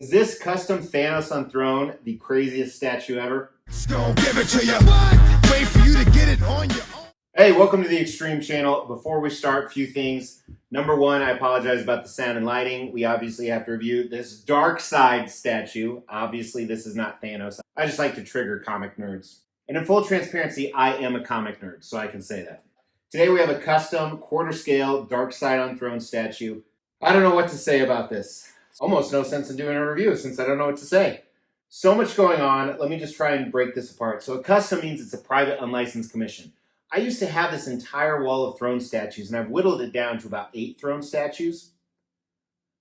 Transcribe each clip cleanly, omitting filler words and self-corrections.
Is this custom Thanos on throne the craziest statue ever? Don't give it to you. What? Wait for you to get it on your own. Hey, welcome to the Extreme channel. Before we start, a few things. Number one, I apologize about the sound and lighting. We obviously have to review this Darkseid statue. Obviously, this is not Thanos. I just like to trigger comic nerds. And in full transparency, I am a comic nerd, so I can say that. Today we have a custom quarter scale Darkseid on throne statue. I don't know what to say about this. Almost no sense in doing a review since I don't know what to say. So much going on. Let me just try and break this apart. So a custom means it's a private unlicensed commission. I used to have this entire wall of throne statues, and I've whittled it down to about 8 throne statues.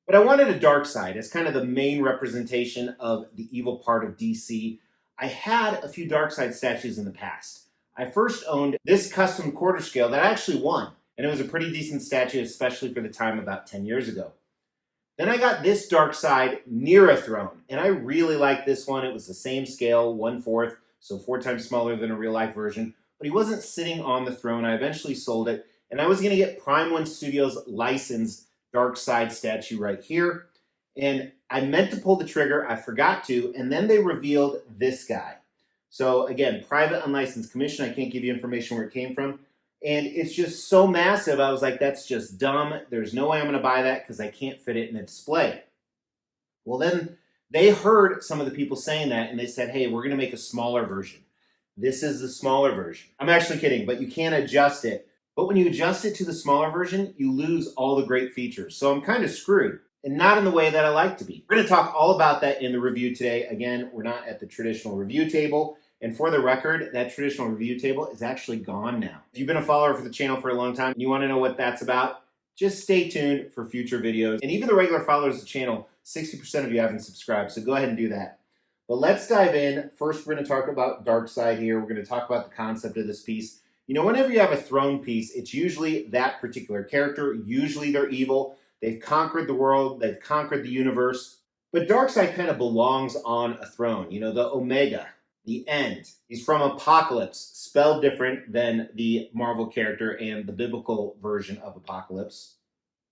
But I wanted a Darkseid as kind of the main representation of the evil part of DC. I had a few Darkseid statues in the past. I first owned this custom quarter scale that I actually won, and it was a pretty decent statue, especially for the time about 10 years ago. Then I got this Darkseid near a throne, and I really liked this one. It was the same scale, 1/4, so 4 times smaller than a real-life version, but he wasn't sitting on the throne. I eventually sold it, and I was going to get Prime One Studios' licensed Darkseid statue right here, and I meant to pull the trigger. I forgot to, and then they revealed this guy. So again, private unlicensed commission. I can't give you information where it came from. And it's just so massive, I was like, that's just dumb. There's no way I'm going to buy that because I can't fit it in a display. Well, then they heard some of the people saying that, and they said, hey, we're going to make a smaller version. This is the smaller version. I'm actually kidding, but you can't adjust it. But when you adjust it to the smaller version, you lose all the great features. So I'm kind of screwed, and not in the way that I like to be. We're going to talk all about that in the review today. Again, we're not at the traditional review table. And for the record, that traditional review table is actually gone now. If you've been a follower for the channel for a long time and you want to know what that's about, just stay tuned for future videos. And even the regular followers of the channel, 60% of you haven't subscribed, so go ahead and do that. But let's dive in. First, we're going to talk about Darkseid here. We're going to talk about the concept of this piece. You know, whenever you have a throne piece, it's usually that particular character. Usually they're evil. They've conquered the world. They've conquered the universe. But Darkseid kind of belongs on a throne. You know, the Omega. The end. He's from Apocalypse, spelled different than the Marvel character and the biblical version of Apocalypse.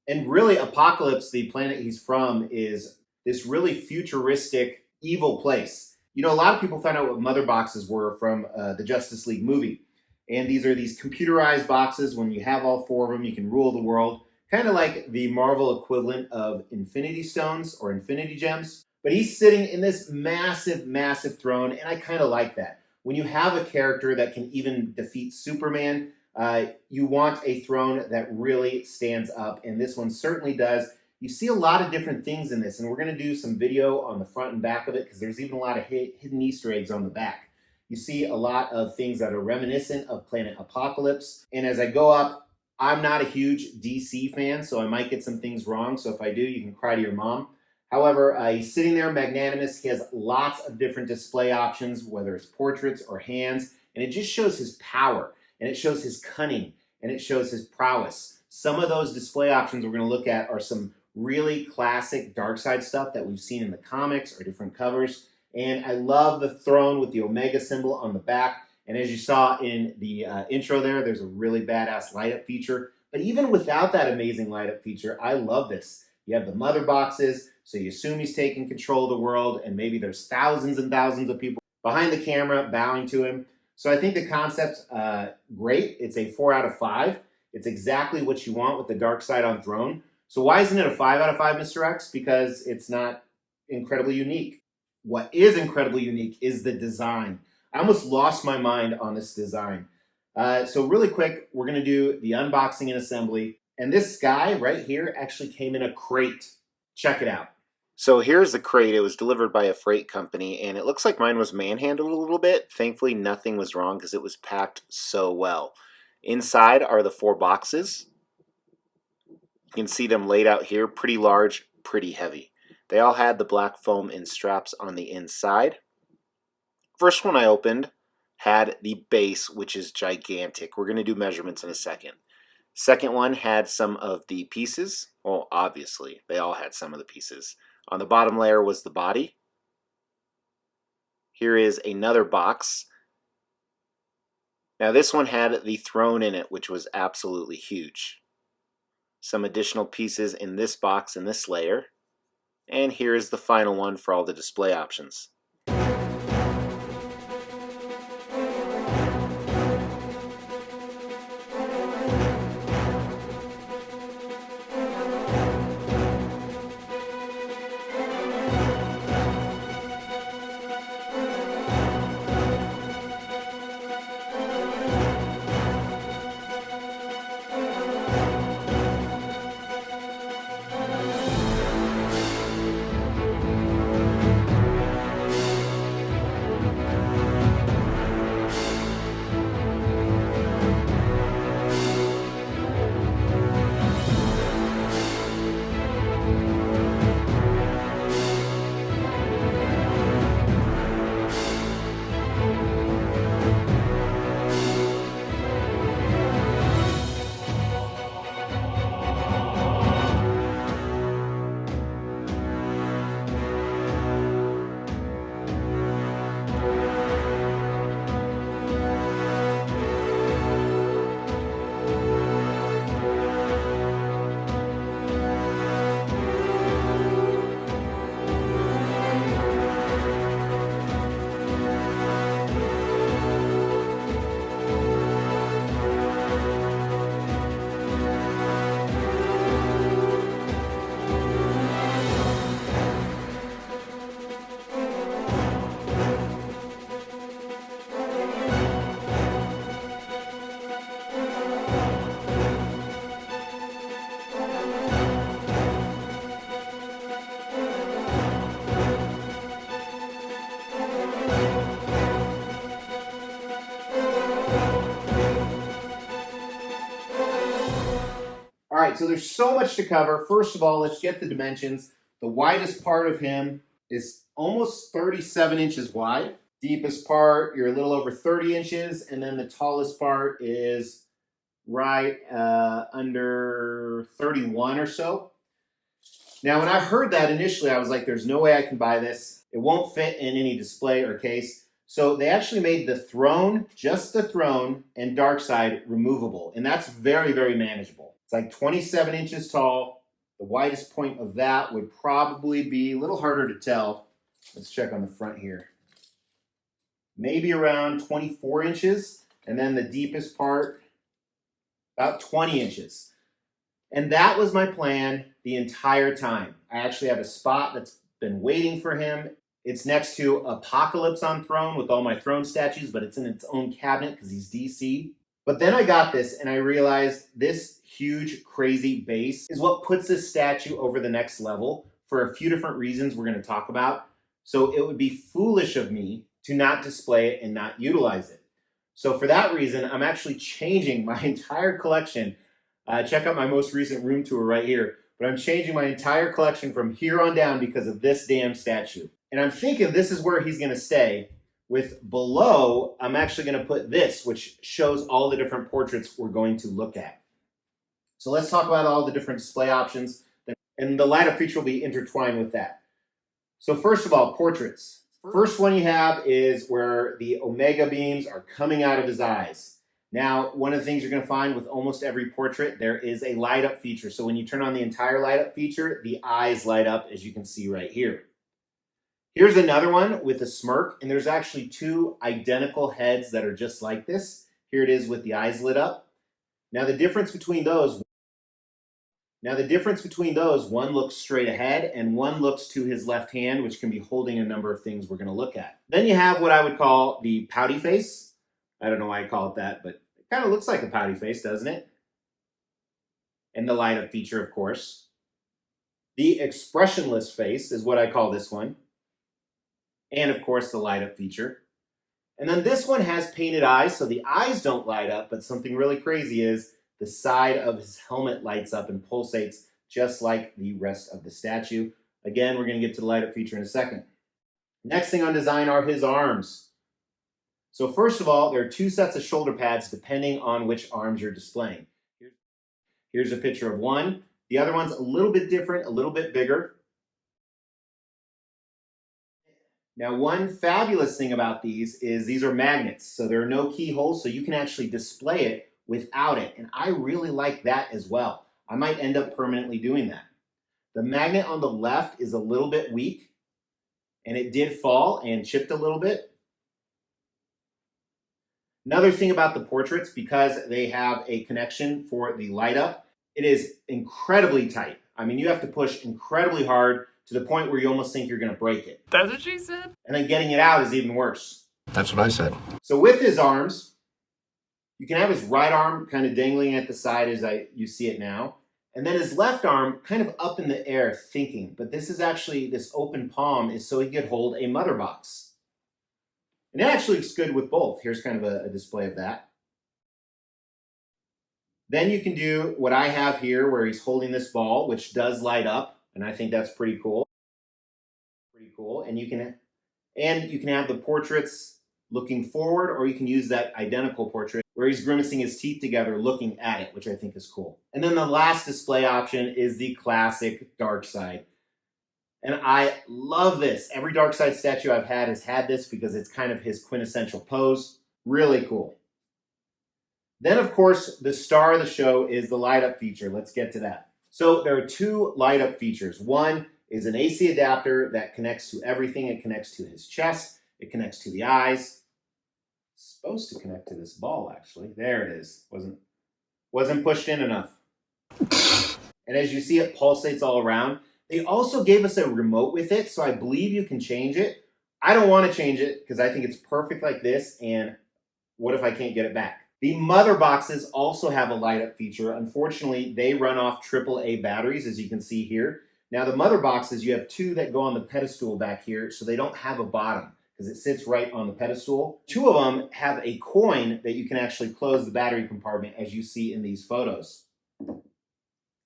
And really, Apocalypse, the planet he's from, is this really futuristic, evil place. You know, a lot of people found out what mother boxes were from the Justice League movie. And these are these computerized boxes. When you have all 4 of them, you can rule the world. Kind of like the Marvel equivalent of Infinity Stones or Infinity Gems. But he's sitting in this massive, massive throne, and I kind of like that. When you have a character that can even defeat Superman, you want a throne that really stands up, and this one certainly does. You see a lot of different things in this, and we're going to do some video on the front and back of it, because there's even a lot of hidden Easter eggs on the back. You see a lot of things that are reminiscent of Planet Apocalypse, and as I go up, I'm not a huge DC fan, so I might get some things wrong, so if I do, you can cry to your mom. However, he's sitting there magnanimous. He has lots of different display options, whether it's portraits or hands, and it just shows his power, and it shows his cunning, and it shows his prowess. Some of those display options we're going to look at are some really classic Darkseid stuff that we've seen in the comics or different covers, and I love the throne with the Omega symbol on the back, and as you saw in the intro there's a really badass light-up feature, but even without that amazing light-up feature, I love this. You have the mother boxes, so you assume he's taking control of the world, and maybe there's thousands and thousands of people behind the camera bowing to him. So I think the concept's great. It's a 4 out of 5. It's exactly what you want with the Darkseid on throne. So why isn't it a 5 out of 5, Mr. X? Because it's not incredibly unique. What is incredibly unique is the design. I almost lost my mind on this design. So really quick, we're going to do the unboxing and assembly. And this guy right here actually came in a crate. Check it out. So here's the crate. It was delivered by a freight company, and it looks like mine was manhandled a little bit. Thankfully, nothing was wrong because it was packed so well. Inside are the 4 boxes. You can see them laid out here. Pretty large, pretty heavy. They all had the black foam and straps on the inside. First one I opened had the base, which is gigantic. We're going to do measurements in a second. Second one had some of the pieces. Well, obviously, they all had some of the pieces. On the bottom layer was the body. Here is another box. Now this one had the throne in it, which was absolutely huge. Some additional pieces in this box in this layer. And here is the final one for all the display options. All right, so there's so much to cover. First of all, let's get the dimensions. The widest part of him is almost 37 inches wide. Deepest part, you're a little over 30 inches. And then the tallest part is right under 31 or so. Now, when I heard that initially, I was like, there's no way I can buy this. It won't fit in any display or case. So they actually made the throne, just the throne, and Darkseid removable. And that's very, very manageable. It's like 27 inches tall. The widest point of that would probably be a little harder to tell. Let's check on the front here. Maybe around 24 inches. And then the deepest part, about 20 inches. And that was my plan the entire time. I actually have a spot that's been waiting for him. It's next to Apocalypse on Throne with all my throne statues, but it's in its own cabinet because he's DC. But then I got this and I realized this huge, crazy base is what puts this statue over the next level for a few different reasons we're going to talk about. So it would be foolish of me to not display it and not utilize it. So for that reason, I'm actually changing my entire collection. Check out my most recent room tour right here. But I'm changing my entire collection from here on down because of this damn statue. And I'm thinking this is where he's going to stay. With below, I'm actually going to put this, which shows all the different portraits we're going to look at. So let's talk about all the different display options. And the light up feature will be intertwined with that. So first of all, portraits. First one you have is where the omega beams are coming out of his eyes. Now, one of the things you're going to find with almost every portrait, there is a light up feature. So when you turn on the entire light up feature, the eyes light up, as you can see right here. Here's another one with a smirk, and there's actually two identical heads that are just like this. Here it is with the eyes lit up. Now the difference between those, one looks straight ahead and one looks to his left hand, which can be holding a number of things we're going to look at. Then you have what I would call the pouty face. I don't know why I call it that, but it kind of looks like a pouty face, doesn't it? And the light up feature, of course. The expressionless face is what I call this one. And of course the light up feature. And then this one has painted eyes, so the eyes don't light up, but something really crazy is the side of his helmet lights up and pulsates just like the rest of the statue. Again, we're going to get to the light up feature in a second. Next thing on design are his arms. So first of all, there are two sets of shoulder pads depending on which arms you're displaying. Here's a picture of one. The other one's a little bit different, a little bit bigger. Now, one fabulous thing about these are magnets. So there are no keyholes, so you can actually display it without it. And I really like that as well. I might end up permanently doing that. The magnet on the left is a little bit weak, and it did fall and chipped a little bit. Another thing about the portraits, because they have a connection for the light up, it is incredibly tight. I mean, you have to push incredibly hard to the point where you almost think you're going to break it. That's what she said. And then getting it out is even worse. That's what I said. So with his arms, you can have his right arm kind of dangling at the side as you see it now. And then his left arm kind of up in the air thinking. But this is actually, this open palm is so he could hold a mother box. And it actually looks good with both. Here's kind of a display of that. Then you can do what I have here where he's holding this ball, which does light up. And I think that's pretty cool. Pretty cool. And you can have the portraits looking forward, or you can use that identical portrait where he's grimacing his teeth together looking at it, which I think is cool. And then the last display option is the classic Darkseid. And I love this. Every Darkseid statue I've had has had this because it's kind of his quintessential pose. Really cool. Then, of course, the star of the show is the light up feature. Let's get to that. So there are two light up features. One is an AC adapter that connects to everything. It connects to his chest. It connects to the eyes. It's supposed to connect to this ball, actually. There it is. Wasn't pushed in enough. And as you see, it pulsates all around. They also gave us a remote with it, so I believe you can change it. I don't want to change it because I think it's perfect like this, and what if I can't get it back? The mother boxes also have a light up feature. Unfortunately, they run off AAA batteries, as you can see here. Now, the mother boxes, you have two that go on the pedestal back here, so they don't have a bottom because it sits right on the pedestal. Two of them have a coin that you can actually close the battery compartment, as you see in these photos.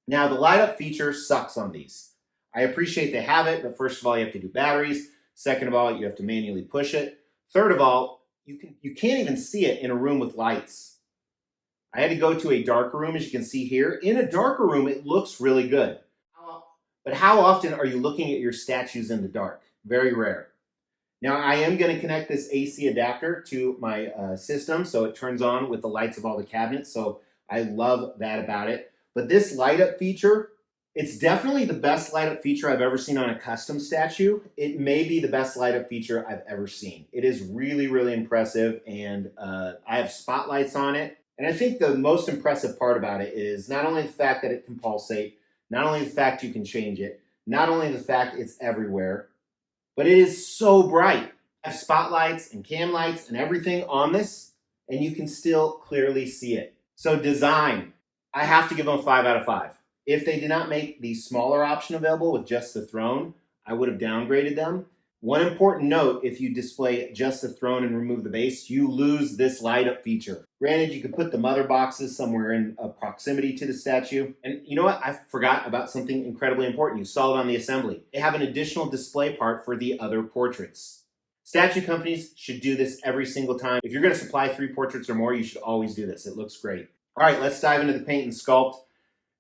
Now, the light up feature sucks on these. I appreciate they have it, but first of all, you have to do batteries. Second of all, you have to manually push it. Third of all, you can't even see it in a room with lights. I had to go to a darker room, as you can see here. In a darker room, it looks really good. But how often are you looking at your statues in the dark? Very rare. Now, I am going to connect this AC adapter to my system, so it turns on with the lights of all the cabinets, so I love that about it. But this light up feature, it's definitely the best light up feature I've ever seen on a custom statue. It may be the best light up feature I've ever seen. It is really, really impressive, and I have spotlights on it. And I think the most impressive part about it is not only the fact that it can pulsate, not only the fact you can change it, not only the fact it's everywhere, but it is so bright. I have spotlights and cam lights and everything on this, and you can still clearly see it. So design, I have to give them a 5 out of 5. If they did not make the smaller option available with just the throne, I would have downgraded them. One important note, if you display just the throne and remove the base, you lose this light up feature. Granted, you could put the mother boxes somewhere in proximity to the statue. And you know what? I forgot about something incredibly important. You saw it on the assembly. They have an additional display part for the other portraits. Statue companies should do this every single time. If you're going to supply 3 portraits or more, you should always do this. It looks great. All right, let's dive into the paint and sculpt.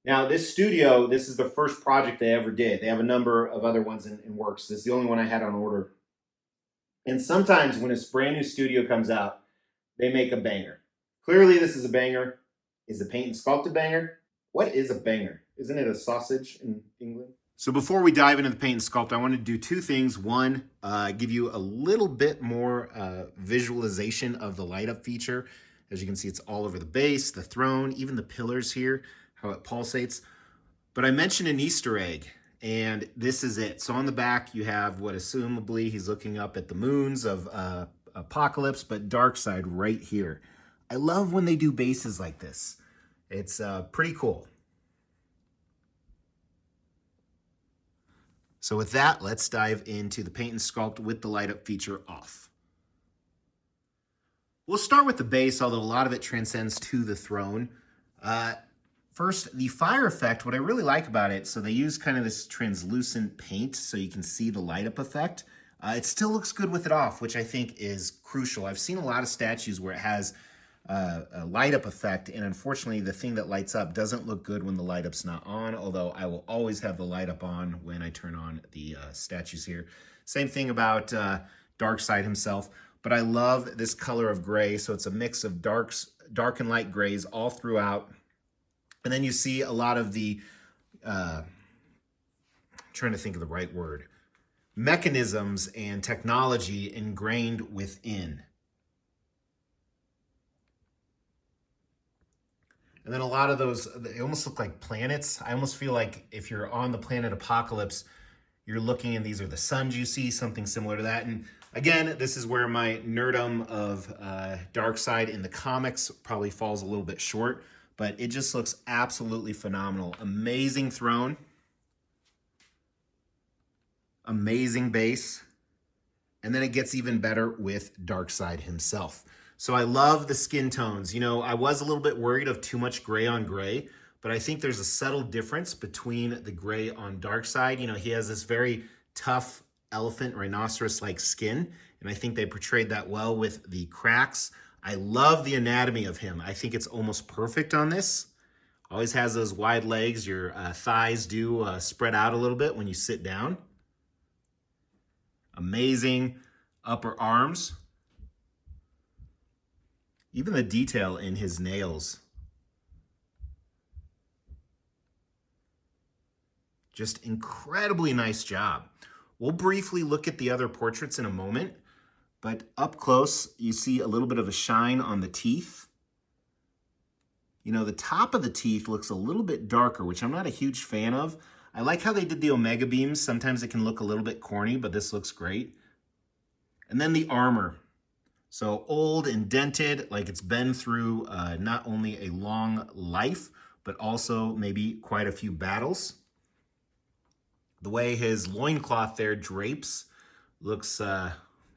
Now, this studio, this is the first project they ever did. They have a number of other ones in works. This is the only one I had on order. And sometimes when a brand new studio comes out, they make a banger. Clearly, this is a banger. Is the paint and sculpt a banger? What is a banger? Isn't it a sausage in England? So before we dive into the paint and sculpt, I want to do 2 things. One, give you a little bit more visualization of the light up feature. As you can see, it's all over the base, the throne, even the pillars here, how it pulsates. But I mentioned an Easter egg, and this is it. So on the back, you have what assumably he's looking up at the moons of Apocalypse, but Darkseid right here. I love when they do bases like this. It's pretty cool. So with that, let's dive into the paint and sculpt with the light up feature off. We'll start with the base, although a lot of it transcends to the throne. First, the fire effect, what I really like about it, so they use kind of this translucent paint so you can see the light up effect. It still looks good with it off, which I think is crucial. I've seen a lot of statues where it has a light up effect, and unfortunately the thing that lights up doesn't look good when the light up's not on, although I will always have the light up on when I turn on the statues here. Same thing about Darkseid himself, but I love this color of gray, so it's a mix of dark and light grays all throughout. And then you see a lot of the trying to think of the right word, mechanisms and technology ingrained within. And then a lot of those, they almost look like planets. I almost feel like if you're on the planet Apocalypse, you're looking and these are the suns you see, something similar to that. And again, this is where my nerdum of Darkseid in the comics probably falls a little bit short, but it just looks absolutely phenomenal. Amazing throne. Amazing base. And then it gets even better with Darkseid himself. So I love the skin tones. You know, I was a little bit worried of too much gray on gray, but I think there's a subtle difference between the gray on Darkseid. You know, he has this very tough elephant, rhinoceros-like skin, and I think they portrayed that well with the cracks. I love the anatomy of him. I think it's almost perfect on this. Always has those wide legs. Your thighs do spread out a little bit when you sit down. Amazing upper arms. Even the detail in his nails. Just incredibly nice job. We'll briefly look at the other portraits in a moment, but up close, you see a little bit of a shine on the teeth. You know, the top of the teeth looks a little bit darker, which I'm not a huge fan of. I like how they did the Omega beams. Sometimes it can look a little bit corny, but this looks great. And then the armor. So old and dented, like it's been through not only a long life, but also maybe quite a few battles. The way his loincloth there drapes looks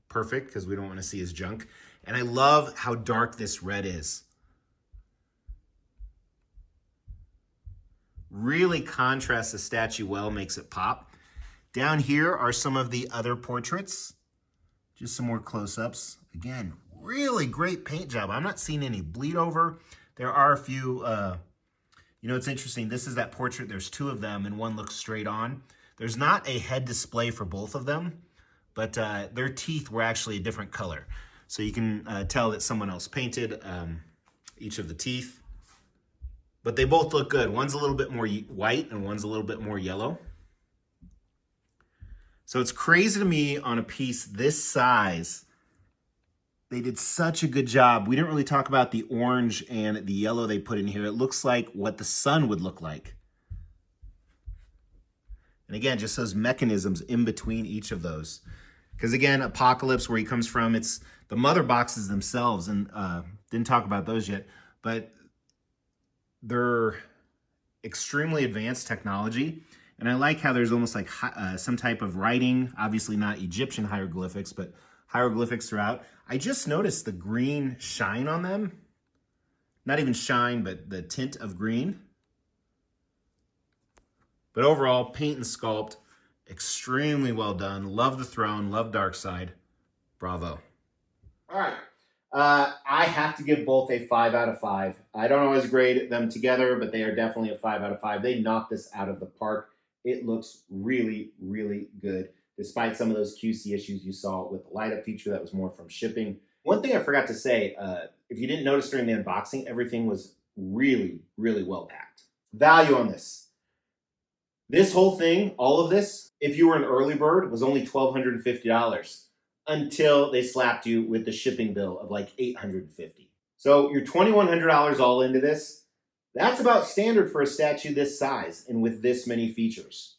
perfect because we don't want to see his junk. And I love how dark this red is. Really contrasts the statue well, makes it pop. Down here are some of the other portraits. Just some more close-ups. Again, really great paint job. I'm not seeing any bleed over. There are a few, you know, it's interesting. This is that portrait. There's two of them and one looks straight on. There's not a head display for both of them, but their teeth were actually a different color. So you can tell that someone else painted each of the teeth. But they both look good. One's a little bit more white and one's a little bit more yellow. So it's crazy to me on a piece this size. They did such a good job. We didn't really talk about the orange and the yellow they put in here. It looks like what the sun would look like. And again, just those mechanisms in between each of those. Because again, Apocalypse, where he comes from, it's the mother boxes themselves, and didn't talk about those yet, but they're extremely advanced technology. And I like how there's almost like some type of writing, obviously not Egyptian hieroglyphics, but hieroglyphics throughout. I just noticed the green shine on them. Not even shine, but the tint of green. But overall, paint and sculpt, extremely well done. Love the throne, love Darkseid. Bravo. All right. I have to give both a 5 out of 5. I don't always grade them together, but they are definitely a 5 out of 5. They knocked this out of the park. It looks really, really good, despite some of those QC issues you saw with the light-up feature that was more from shipping. One thing I forgot to say, if you didn't notice during the unboxing, everything was really, really well packed. Value on this. This whole thing, all of this, if you were an early bird, was only $1,250 until they slapped you with the shipping bill of like $850. So you're $2,100 all into this. That's about standard for a statue this size and with this many features.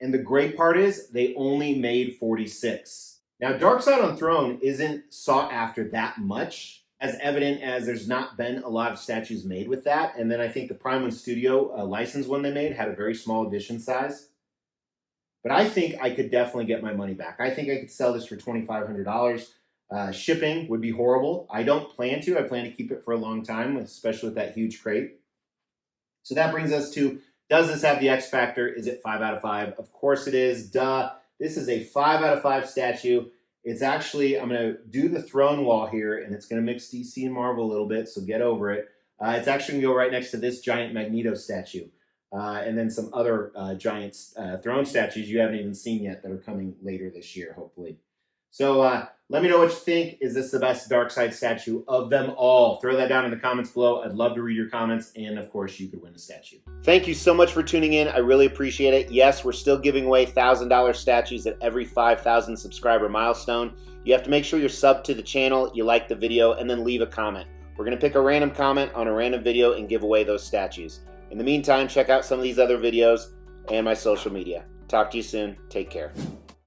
And the great part is they only made 46. Now, Darkseid on Throne isn't sought after that much, as evident as there's not been a lot of statues made with that. And then I think the Prime One Studio license one they made had a very small edition size. But I think I could definitely get my money back. I think I could sell this for $2,500. Shipping would be horrible. I don't plan to. I plan to keep it for a long time, especially with that huge crate. So that brings us to, does this have the X factor? Is it 5 out of 5? Of course it is. Duh. This is a 5 out of 5 statue. It's actually, I'm going to do the throne wall here, and it's going to mix DC and Marvel a little bit, so get over it. It's actually going to go right next to this giant Magneto statue. And then some other giant throne statues you haven't even seen yet that are coming later this year, hopefully. So Let me know what you think. Is this the best Darkseid statue of them all? Throw that down in the comments below. I'd love to read your comments, and of course, you could win a statue. Thank you so much for tuning in. I really appreciate it. Yes, we're still giving away $1,000 statues at every 5,000 subscriber milestone. You have to make sure you're subbed to the channel, you like the video, and then leave a comment. We're going to pick a random comment on a random video and give away those statues. In the meantime, check out some of these other videos and my social media. Talk to you soon. Take care.